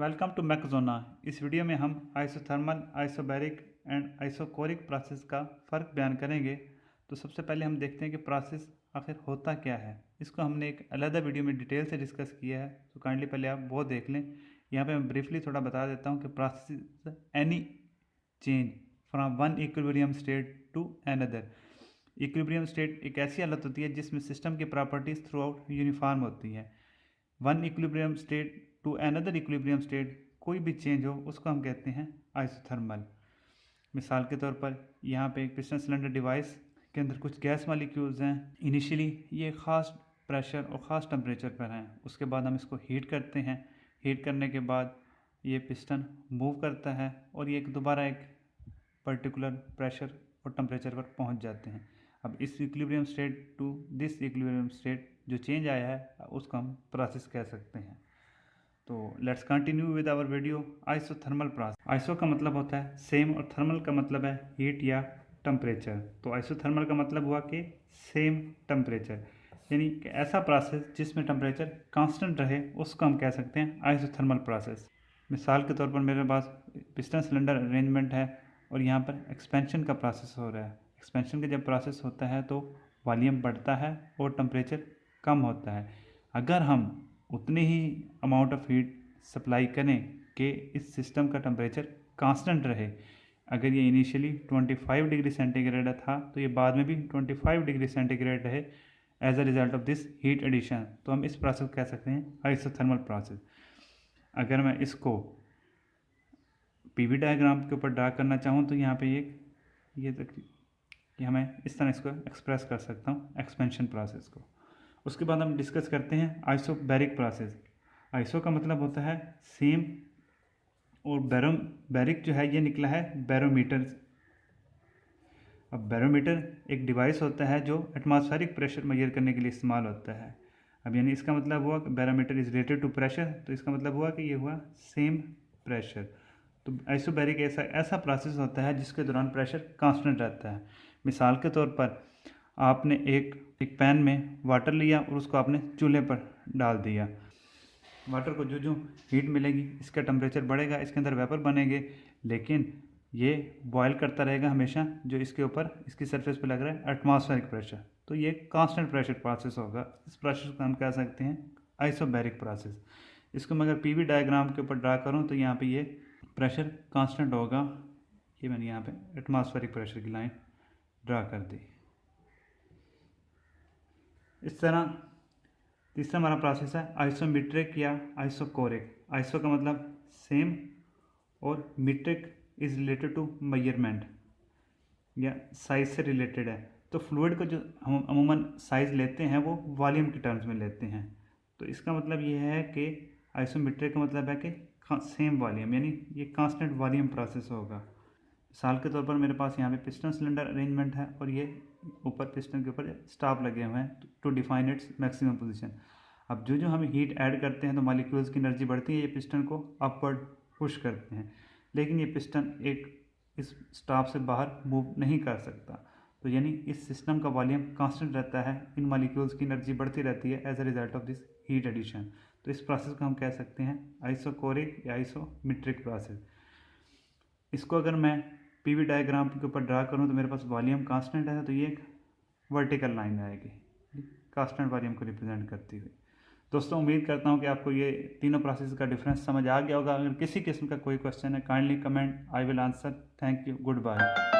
Welcome to मैकजोना। इस video में हम isothermal, isobaric and isochoric process का फ़र्क बयान करेंगे। तो सबसे पहले हम देखते हैं कि प्रोसेस आखिर होता क्या है। इसको हमने एक अलग वीडियो में डिटेल से डिस्कस किया है, तो काइंडली पहले आप वो देख लें। यहाँ पे मैं ब्रीफली थोड़ा बता देता हूँ कि process any change from one equilibrium state to another. Equilibrium state एक ऐसी हालत होती है जिसमें सिस्टम की प्रॉपर्टीज़ थ्रू आउट यूनिफॉर्म होती हैं। One equilibrium state to another equilibrium state कोई भी चेंज हो उसको हम कहते हैं आइसोथर्मल। मिसाल के तौर पर यहाँ पे एक पिस्टन सिलेंडर डिवाइस के अंदर कुछ गैस मॉलिक्यूल्स हैं। इनिशियली ये ख़ास प्रेशर और ख़ास टेम्परेचर पर हैं, उसके बाद हम इसको हीट करते हैं। हीट करने के बाद ये पिस्टन मूव करता है और ये दोबारा एक पर्टिकुलर प्रेशर और टेम्परेचर पर पहुँच जाते हैं। अब इस equilibrium state to this equilibrium state जो चेंज आया है उसको हम प्रोसेस कह सकते हैं। तो let's continue with our video. Isothermal process. Iso का मतलब होता है सेम और थर्मल का मतलब है हीट या टेम्परेचर। तो आइसोथर्मल का मतलब हुआ कि सेम टेम्परेचर, यानी कि ऐसा प्रोसेस जिसमें टेम्परेचर कांस्टेंट रहे उसको हम कह सकते हैं आइसोथर्मल प्रोसेस। मिसाल के तौर पर मेरे पास पिस्टन सिलेंडर अरेंजमेंट है और यहाँ पर एक्सपेंशन का प्रोसेस हो रहा है। एक्सपेंशन का जब प्रोसेस होता है तो वॉल्यूम बढ़ता है और टेम्परेचर कम होता है। अगर हम उतनी ही अमाउंट ऑफ हीट सप्लाई करें कि इस सिस्टम का टेम्परेचर कांस्टेंट रहे, अगर ये इनिशियली 25 डिग्री सेंटीग्रेड था तो ये बाद में भी 25 डिग्री सेंटीग्रेड रहे as a result of this heat addition, तो हम इस प्रोसेस को कह सकते हैं आइसोथर्मल प्रोसेस। अगर मैं इसको पीवी डायग्राम के ऊपर ड्रा करना चाहूँ तो यहाँ पे ये हमें इस तरह इसको एक्सप्रेस कर सकता हूँ एक्सपेंशन प्रोसेस को। उसके बाद हम डिस्कस करते हैं आइसोबैरिक प्रोसेस। आइसो का मतलब होता है सेम और बैरिक जो है ये निकला है बैरोमीटर। अब बैरोमीटर एक डिवाइस होता है जो एटमॉस्फेरिक प्रेशर मेजर करने के लिए इस्तेमाल होता है। अब यानी इसका मतलब हुआ कि barometer is related to pressure, तो इसका मतलब हुआ कि ये हुआ सेम प्रेशर। तो आइसोबैरिक ऐसा प्रोसेस होता है जिसके दौरान प्रेशर कांस्टेंट रहता है। मिसाल के तौर पर आपने एक पैन में वाटर लिया और उसको आपने चूल्हे पर डाल दिया। वाटर को जो हीट मिलेगी इसका टेम्परेचर बढ़ेगा, इसके अंदर वेपर बनेंगे, लेकिन ये बॉयल करता रहेगा हमेशा जो इसके ऊपर इसकी सरफेस पे लग रहा है एटमॉस्फेरिक प्रेशर। तो ये कांस्टेंट प्रेशर प्रोसेस होगा। इस प्रोसेस को हम कह सकते हैं आइसोबैरिक प्रोसेस। इसको मैं अगर पीवी डायग्राम के ऊपर ड्रा करूँ तो यहाँ पे ये प्रेशर कांस्टेंट होगा। ये मैंने यहाँ पे एटमॉस्फेरिक प्रेशर की लाइन ड्रा कर दी। इस तरह तीसरा हमारा प्रोसेस है आइसोमीट्रिक या आइसोकोरिक। आइसो का मतलब सेम और metric is related to measurement या साइज से रिलेटेड है। तो फ्लूइड को जो हम अमूमन साइज लेते हैं वो वॉल्यूम के टर्म्स में लेते हैं। तो इसका मतलब ये है कि आइसोमीट्रिक का मतलब है कि सेम वॉल्यूम, यानी ये कांस्टेंट वॉल्यूम प्रोसेस होगा। मिसाल के तौर पर मेरे पास यहाँ पे पिस्टन सिलेंडर अरेंजमेंट है और ये ऊपर पिस्टन के ऊपर स्टॉप लगे हुए हैं to define its maximum position. अब जो हम हीट ऐड करते हैं तो मॉलिक्यूल्स की एनर्जी बढ़ती है, ये पिस्टन को अपवर्ड पुश करते हैं, लेकिन ये पिस्टन इस स्टॉप से बाहर मूव नहीं कर सकता। तो यानी इस सिस्टम का वॉल्यूम कांस्टेंट रहता है, इन मॉलिक्यूल्स की एनर्जी बढ़ती रहती है as a result of this heat addition. तो इस प्रोसेस को हम कह सकते हैं आइसोकोरिक या आइसोमीट्रिक प्रोसेस। इसको अगर मैं पीवी डायग्राम के ऊपर ड्रा करूँ तो मेरे पास वॉल्यूम कांस्टेंट है, तो ये एक वर्टिकल लाइन आएगी कांस्टेंट वॉल्यूम को रिप्रेजेंट करती हुई। दोस्तों, उम्मीद करता हूँ कि आपको ये तीनों प्रोसेस का डिफरेंस समझ आ गया होगा। अगर किसी किस्म का कोई क्वेश्चन है kindly comment, I will answer. Thank you, good bye.